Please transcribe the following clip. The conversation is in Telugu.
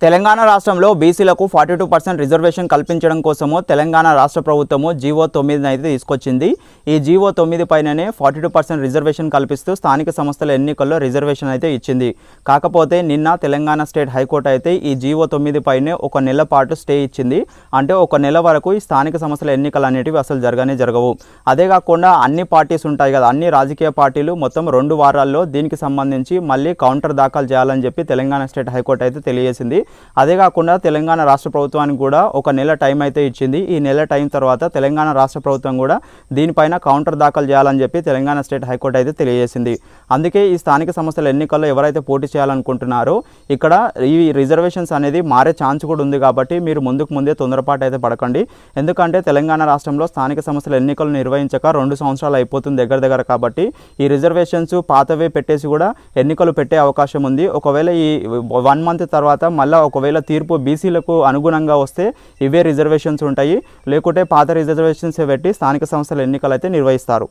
తెలంగాణ రాష్ట్రంలో బీసీలకు 42% రిజర్వేషన్ కల్పించడం కోసము తెలంగాణ రాష్ట్ర ప్రభుత్వము జీవో 9 అయితే తీసుకొచ్చింది. ఈ జీవో 9 పైననే 42% రిజర్వేషన్ కల్పిస్తూ స్థానిక సంస్థల ఎన్నికల్లో రిజర్వేషన్ అయితే ఇచ్చింది. కాకపోతే నిన్న తెలంగాణ స్టేట్ హైకోర్టు అయితే ఈ జీవో 9 పైనే ఒక నెల పాటు స్టే ఇచ్చింది. అంటే ఒక నెల వరకు ఈ స్థానిక సంస్థల ఎన్నికలు అనేటివి అసలు జరగవు. అదే కాకుండా అన్ని పార్టీస్ ఉంటాయి కదా, అన్ని రాజకీయ పార్టీలు మొత్తం 2 వారాల్లో దీనికి సంబంధించి మళ్ళీ కౌంటర్ దాఖలు చేయాలని చెప్పి తెలంగాణ స్టేట్ హైకోర్టు అయితే తెలియజేసింది. అదే కాకుండా తెలంగాణ రాష్ట్ర ప్రభుత్వానికి కూడా ఒక నెల టైం అయితే ఇచ్చింది. ఈ నెల టైం తర్వాత తెలంగాణ రాష్ట్ర ప్రభుత్వం కూడా దీనిపైన కౌంటర్ దాఖలు చేయాలని చెప్పి తెలంగాణ స్టేట్ హైకోర్టు అయితే తెలియజేసింది. అందుకే ఈ స్థానిక సంస్థల ఎన్నికల్లో ఎవరైతే పోటీ చేయాలనుకుంటున్నారో ఇక్కడ ఈ రిజర్వేషన్స్ అనేది మారే ఛాన్స్ కూడా ఉంది. కాబట్టి మీరు ముందే తొందరపాటు అయితే పడకండి. ఎందుకంటే తెలంగాణ రాష్ట్రంలో స్థానిక సంస్థల ఎన్నికలు నిర్వహించక 2 సంవత్సరాలు అయిపోతుంది దగ్గర. కాబట్టి ఈ రిజర్వేషన్స్ పాతవే పెట్టేసి కూడా ఎన్నికలు పెట్టే అవకాశం ఉంది. ఒకవేళ ఈ 1 మంత్ తర్వాత మళ్ళీ ఒకవేళ తీర్పు బీసీలకు అనుగుణంగా వస్తే ఇవే రిజర్వేషన్స్ ఉంటాయి, లేకుంటే పాత రిజర్వేషన్స్ పెట్టి స్థానిక సంస్థల ఎన్నికలు అయితే నిర్వహిస్తారు.